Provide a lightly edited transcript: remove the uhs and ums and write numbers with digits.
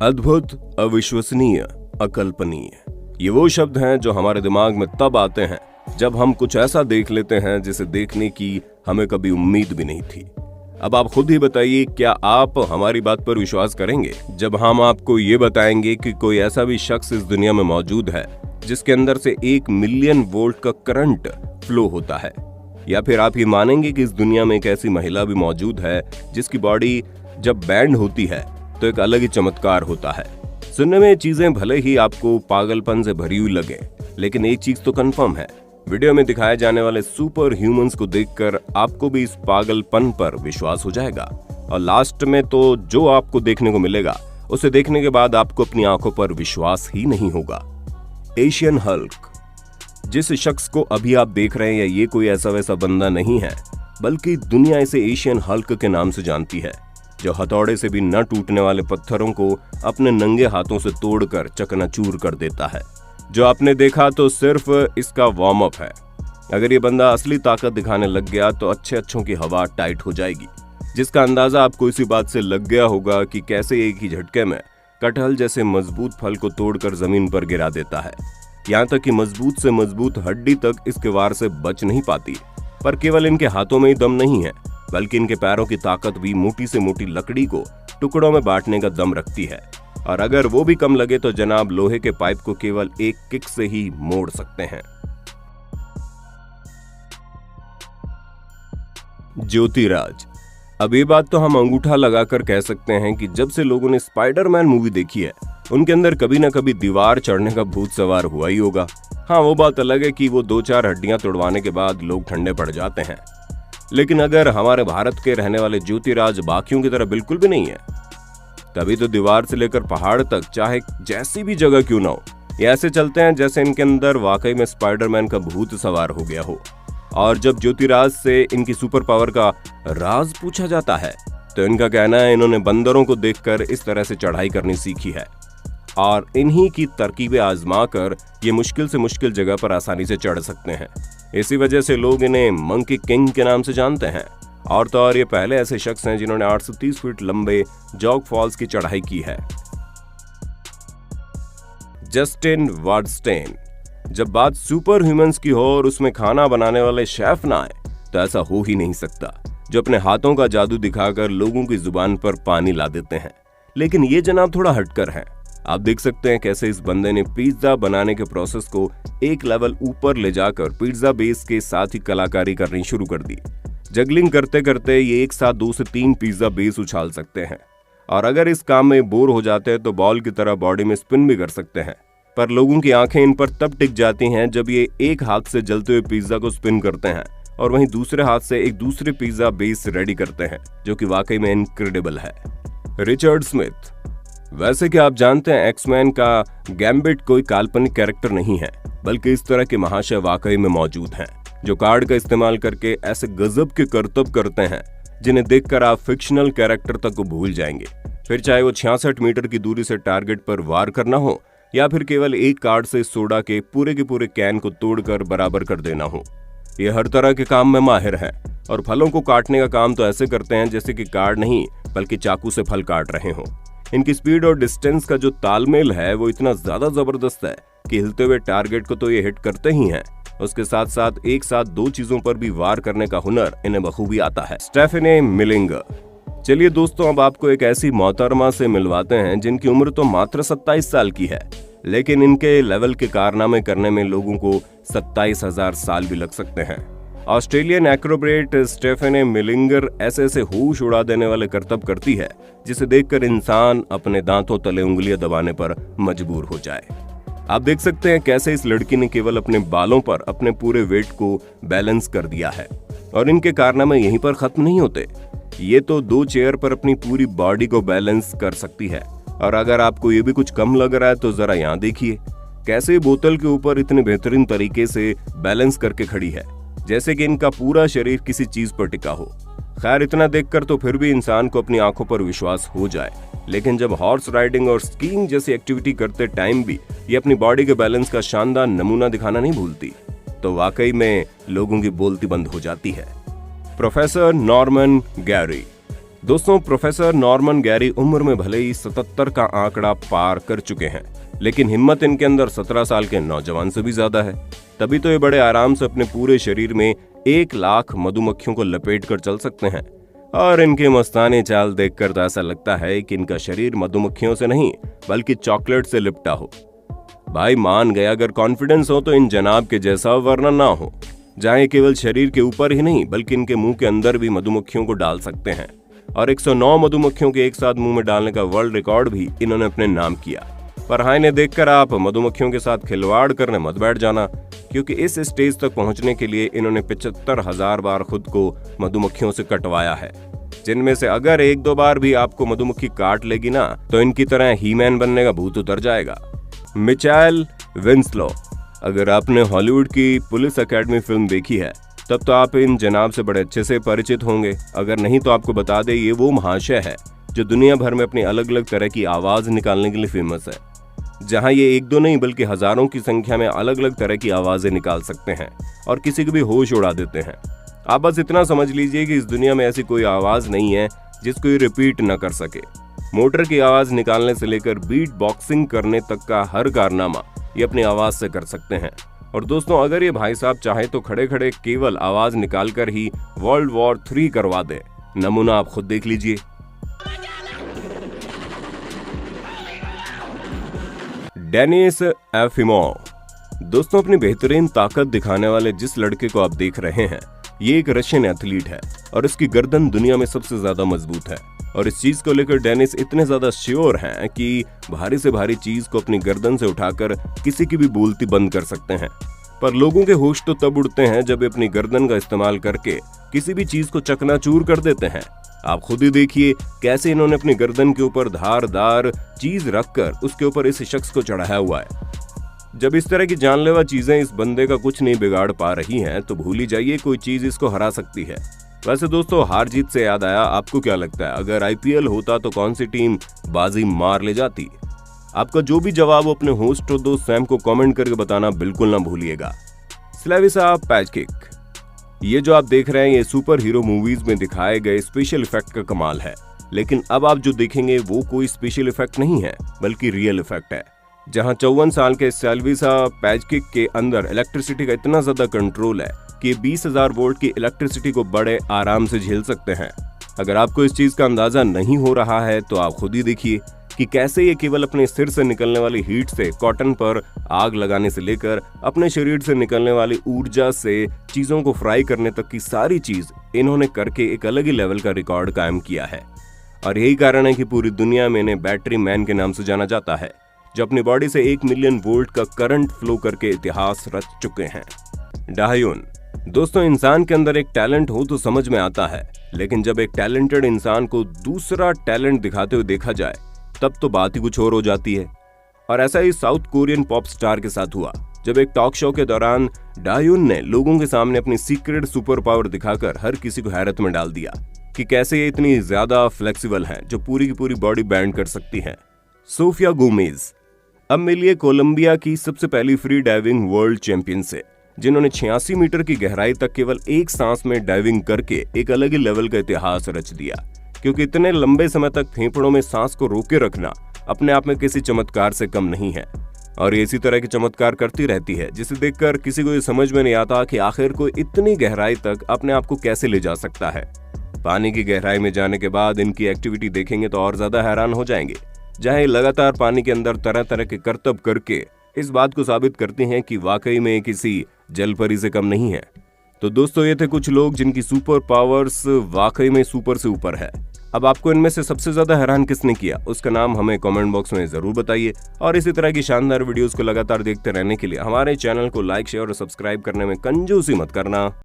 अद्भुत, अविश्वसनीय, अकल्पनीय, ये वो शब्द हैं जो हमारे दिमाग में तब आते हैं जब हम कुछ ऐसा देख लेते हैं जिसे देखने की हमें कभी उम्मीद भी नहीं थी। अब आप खुद ही बताइए, क्या आप हमारी बात पर विश्वास करेंगे जब हम आपको ये बताएंगे कि कोई ऐसा भी शख्स इस दुनिया में मौजूद है जिसके अंदर से 1 मिलियन वोल्ट का करंट फ्लो होता है? या फिर आप ये मानेंगे कि इस दुनिया में एक ऐसी महिला भी मौजूद है जिसकी बॉडी जब बैंड होती है तो एक अलग ही चमत्कार होता है। सुनने में चीजें भले ही आपको पागलपन से भरी हुई लगे, लेकिन एक चीज तो कंफर्म है, वीडियो में दिखाए जाने वाले सुपर ह्यूमंस को देखकर आपको भी इस पागलपन पर विश्वास हो जाएगा। और लास्ट में तो जो आपको देखने को मिलेगा उसे देखने के बाद आपको अपनी आंखों पर विश्वास ही नहीं होगा। एशियन हल्क, जिस शख्स को अभी आप देख रहे हैं, या ये कोई ऐसा वैसा बंदा नहीं है, बल्कि दुनिया इसे एशियन हल्क के नाम से जानती है, जो हथौड़े से भी न टूटने वाले पत्थरों को अपने नंगे हाथों से तोड़कर चकनाचूर कर देता है। जो आपने देखा तो सिर्फ इसका वार्म अप है। अगर ये बंदा असली ताकत दिखाने लग गया तो अच्छों की हवा टाइट हो जाएगी, जिसका अंदाजा आपको इसी बात से लग गया होगा कि कैसे एक ही झटके में कटहल जैसे मजबूत फल को तोड़कर जमीन पर गिरा देता है। यहाँ तक कि मजबूत से मजबूत हड्डी तक इसके वार से बच नहीं पाती। पर केवल इनके हाथों में ही दम नहीं है, बल्कि इनके पैरों की ताकत भी मोटी से मोटी लकड़ी को टुकड़ों में बांटने का दम रखती है। और अगर वो भी कम लगे तो जनाब लोहे के पाइप को केवल एक किक से ही मोड़ सकते हैं। ज्योतिराज, अब ये बात तो हम अंगूठा लगाकर कह सकते हैं कि जब से लोगों ने स्पाइडरमैन मूवी देखी है, उनके अंदर कभी ना कभी दीवार चढ़ने का भूत सवार हुआ ही होगा। हाँ, वो बात अलग है कि वो 2-4 हड्डियां तोड़वाने के बाद लोग ठंडे पड़ जाते हैं, लेकिन अगर हमारे भारत के रहने वाले ज्योतिराज बाकियों की तरह बिल्कुल भी नहीं है, तभी तो दीवार से लेकर पहाड़ तक चाहे जैसी भी जगह क्यों ना हो, ये ऐसे चलते हैं जैसे इनके अंदर वाकई में स्पाइडरमैन का भूत सवार हो गया हो। और जब ज्योतिराज से इनकी सुपर पावर का राज पूछा जाता है तो इनका कहना है इन्होंने बंदरों को देखकर इस तरह से चढ़ाई करनी सीखी है और इन्हीं की तरकीबें आजमा कर ये मुश्किल से मुश्किल जगह पर आसानी से चढ़ सकते हैं। इसी वजह से लोग इन्हें मंकी किंग के नाम से जानते हैं। और तो और ये पहले ऐसे शख्स हैं जिन्होंने 830 फीट लंबे जॉग फॉल्स की चढ़ाई की है। जस्टिन वार्डस्टेन, जब बात सुपर ह्यूमंस की हो और उसमें खाना बनाने वाले शेफ ना आए तो ऐसा हो ही नहीं सकता, जो अपने हाथों का जादू दिखाकर लोगों की जुबान पर पानी ला देते हैं। लेकिन ये जनाब थोड़ा हटकर है। आप देख सकते हैं कैसे इस बंदे ने पिज्जा बनाने के प्रोसेस को एक लेवल ऊपर ले जाकर पिज्जा बेस के साथ ही कलाकारी करनी शुरू कर दी। जगलिंग करते करते ये एक साथ 2 से 3 पिज्जा बेस उछाल सकते हैं, और अगर इस काम में बोर हो जाते हैं तो बॉल की तरह बॉडी में स्पिन भी कर सकते हैं। पर लोगों की आंखें इन पर तब टिक जाती हैं जब ये एक हाथ से जलते हुए पिज्जा को स्पिन करते हैं और वहीं दूसरे हाथ से एक दूसरे पिज्जा बेस रेडी करते हैं, जो कि वाकई में इनक्रेडिबल है। रिचर्ड स्मिथ, वैसे कि आप जानते हैं एक्समैन का गैम्बिट कोई काल्पनिक कैरेक्टर नहीं है, बल्कि इस तरह के महाशय वाकई में मौजूद हैं, जो कार्ड का इस्तेमाल करके ऐसे गजब के करतब करते हैं जिन्हें देखकर आप फिक्शनल कैरेक्टर तक को भूल जाएंगे। फिर चाहे वो 66 मीटर की दूरी से टारगेट पर वार करना हो या फिर केवल एक कार्ड से सोडा के पूरे कैन को तोड़कर बराबर कर देना हो। ये हर तरह के काम में माहिर है और फलों को काटने का काम तो ऐसे करते हैं जैसे कि कार्ड नहीं बल्कि चाकू से फल काट रहे हों। इनकी स्पीड और डिस्टेंस का जो तालमेल है वो इतना ज्यादा जबरदस्त है कि हिलते हुए टारगेट को तो ये हिट करते ही हैं, उसके साथ साथ एक साथ 2 चीजों पर भी वार करने का हुनर इन्हें बखूबी आता है। स्टेफेने मिलिंगर, चलिए दोस्तों, अब आपको एक ऐसी मोहतरमा से मिलवाते हैं जिनकी उम्र तो मात्र 27 साल की है, लेकिन इनके लेवल के कारनामे करने में लोगों को 27,000 साल भी लग सकते हैं। ऑस्ट्रेलियन एक्रोबेट स्टेफेने मिलिंगर ऐसे होश उड़ा देने वाले करतब करती है जिसे देखकर इंसान अपने दांतों तले उंगलियां दबाने पर मजबूर हो जाए। आप देख सकते हैं कैसे इस लड़की ने केवल अपने बालों पर अपने पूरे वेट को बैलेंस कर दिया है, और इनके कारनामे यहीं पर खत्म नहीं होते। ये तो 2 चेयर पर अपनी पूरी बॉडी को बैलेंस कर सकती है। और अगर आपको ये भी कुछ कम लग रहा है तो जरा यहाँ देखिए कैसे बोतल के ऊपर इतने बेहतरीन तरीके से बैलेंस करके खड़ी है, जैसे कि इनका पूरा शरीर किसी चीज पर टिका हो। खैर, इतना देखकर तो फिर भी इंसान को अपनी आंखों पर विश्वास हो जाए, लेकिन जब हॉर्स राइडिंग और स्कीइंग जैसी एक्टिविटी करते टाइम भी ये अपनी बॉडी के बैलेंस का शानदार नमूना दिखाना नहीं भूलती, तो वाकई में लोगों की बोलती बंद हो जाती है। प्रोफेसर नॉर्मन गैरी, दोस्तों, प्रोफेसर नॉर्मन गैरी उम्र में भले ही 77 का आंकड़ा पार कर चुके हैं, लेकिन हिम्मत इनके अंदर 17 साल के नौजवान से भी ज्यादा है। तभी तो ये बड़े आराम से अपने पूरे शरीर में 1 लाख मधुमक्खियों को लपेट कर चल सकते हैं। और इनके मस्तानी चाल देखकर तो ऐसा लगता है कि इनका शरीर मधुमक्खियों से नहीं बल्कि चॉकलेट से लिपटा हो। भाई मान गए, अगर कॉन्फिडेंस हो तो इन जनाब के जैसा वर्णन ना हो, जहां ये केवल शरीर के ऊपर ही नहीं बल्कि इनके मुंह के अंदर भी मधुमक्खियों को डाल सकते हैं। और 109 मधुमक्खियों के एक साथ मुंह में डालने का वर्ल्ड रिकॉर्ड भी इन्होंने अपने नाम किया। पर हाँ, इन्हें देखकर आप मधुमक्खियों के साथ खिलवाड़ करने मत बैठ जाना, क्योंकि इस स्टेज तक पहुंचने के लिए इन्होंने 75,000 बार खुद को मधुमक्खियों से कटवाया है, जिनमें से अगर 1-2 बार भी आपको मधुमक्खी काट लेगी ना तो इनकी तरह हीमैन बनने का भूत उतर जाएगा। Mitchell Winslow. अगर आपने हॉलीवुड की पुलिस एकेडमी फिल्म देखी है तब तो आप इन जनाब से बड़े अच्छे से परिचित होंगे। अगर नहीं तो आपको बता दे, ये वो महाशय है जो दुनिया भर में अपनी अलग अलग तरह की आवाज निकालने के लिए फेमस है, जहां ये 1-2 नहीं बल्कि हजारों की संख्या में अलग अलग तरह की आवाजें निकाल सकते हैं और किसी को भी होश उड़ा देते हैं। आप बस इतना समझ लीजिए कि इस दुनिया में ऐसी कोई आवाज नहीं है जिसको ये रिपीट न कर सके। मोटर की आवाज निकालने से लेकर बीट बॉक्सिंग करने तक का हर कारनामा ये अपनी आवाज से कर सकते हैं। और दोस्तों, अगर ये भाई साहब चाहे तो खड़े खड़े केवल आवाज निकालकर ही वर्ल्ड वॉर 3 करवा दे। नमूना आप खुद देख लीजिए। डेनिस एफिमोव। दोस्तों, अपनी बेहतरीन ताकत दिखाने वाले जिस लड़के को आप देख रहे हैं, ये एक रशियन एथलीट है और इसकी गर्दन दुनिया में सबसे ज्यादा मजबूत है। और इस चीज को लेकर डेनिस इतने ज्यादा श्योर हैं कि भारी से भारी चीज को अपनी गर्दन से उठाकर किसी की भी बोलती बंद कर सकते हैं। पर लोगों के होश तो तब उड़ते हैं जब अपनी गर्दन का इस्तेमाल करके किसी भी चीज को चकनाचूर कर देते हैं। आप खुद ही देखिए कैसे इन्होंने अपनी गर्दन के ऊपर धारदार चीज रखकर उसके ऊपर इस शख्स को चढ़ाया हुआ है। जब इस तरह की जानलेवा चीजें इस बंदे का कुछ नहीं बिगाड़ पा रही हैं, तो भूल ही जाइए कोई चीज इसको हरा सकती है। वैसे दोस्तों, हार जीत से याद आया, आपको क्या लगता है अगर IPL होता तो कौन सी टीम बाजी मार ले जाती? आपका जो भी जवाब हो अपने होस्ट और दोस्त सैम को कमेंट करके बताना बिल्कुल ना भूलिएगा। स्लेविसा पैचकिक। ये जो आप देख रहे हैं ये सुपर हीरो मूवीज में दिखाए गए स्पेशल इफेक्ट का कमाल है, लेकिन अब आप जो देखेंगे वो कोई स्पेशल इफेक्ट नहीं है बल्कि रियल इफेक्ट है। जहां 54 साल के स्लेविसा पैचकिक के अंदर इलेक्ट्रिसिटी का इतना ज्यादा कंट्रोल है कि 20,000 वोल्ट की इलेक्ट्रिसिटी को बड़े आराम से झेल सकते हैं। अगर आपको इस चीज का अंदाजा नहीं हो रहा है तो आप खुद ही देखिए कि कैसे ये केवल अपने सिर से निकलने वाली हीट से कॉटन पर आग लगाने से लेकर अपने शरीर से निकलने वाली ऊर्जा से चीजों को फ्राई करने तक की सारी चीज इन्होंने करके एक अलग ही लेवल का रिकॉर्ड कायम किया है। और यही कारण है कि पूरी दुनिया में इन्हें बैटरी मैन के नाम से जाना जाता है, जो अपनी बॉडी से 1 मिलियन वोल्ट का करंट फ्लो करके इतिहास रच चुके हैं। डाह्युन। दोस्तों, इंसान के अंदर एक टैलेंट हो तो समझ में आता है, लेकिन जब एक टैलेंटेड इंसान को दूसरा टैलेंट दिखाते हुए देखा जाए तब तो बात ही कुछ और हो जाती है। और ऐसा ही साउथ कोरियन पॉप स्टार के साथ हुआ, जब एक टॉक शो के दौरान डाह्युन ने लोगों के सामने अपनी सीक्रेट सुपर पावर दिखाकर हर किसी को हैरत में डाल दिया कि कैसे ये इतनी ज्यादा फ्लेक्सिबल है जो पूरी की पूरी बॉडी बैंड कर सकती है। Sofia Gomez. अब मिलिए कोलंबिया की सबसे पहली फ्री डाइविंग वर्ल्ड चैंपियन से, जिन्होंने 86 मीटर की गहराई तक केवल एक सांस में डाइविंग करके एक अलग ही लेवल का इतिहास रच दिया। क्योंकि इतने लंबे समय तक फेफड़ों में सांस को रोके रखना अपने आप में किसी चमत्कार से कम नहीं है। और इसी तरह के चमत्कार करती रहती है, जिसे देखकर किसी को ये समझ में नहीं आता कि आखिर कोई इतनी गहराई तक अपने आप को कैसे ले जा सकता है। पानी की गहराई में जाने के बाद इनकी एक्टिविटी देखेंगे तो और ज्यादा हैरान हो जाएंगे, जहां ये लगातार पानी के अंदर तरह तरह के करतब करके इस बात को साबित करते हैं कि वाकई में किसी जलपरी से कम नहीं है। तो दोस्तों, ये थे कुछ लोग जिनकी सुपर पावर्स वाकई में सुपर से ऊपर है। अब आपको इनमें से सबसे ज्यादा हैरान किसने किया, उसका नाम हमें कमेंट बॉक्स में जरूर बताइए। और इसी तरह की शानदार वीडियोस को लगातार देखते रहने के लिए हमारे चैनल को लाइक, शेयर और सब्सक्राइब करने में कंजूसी मत करना।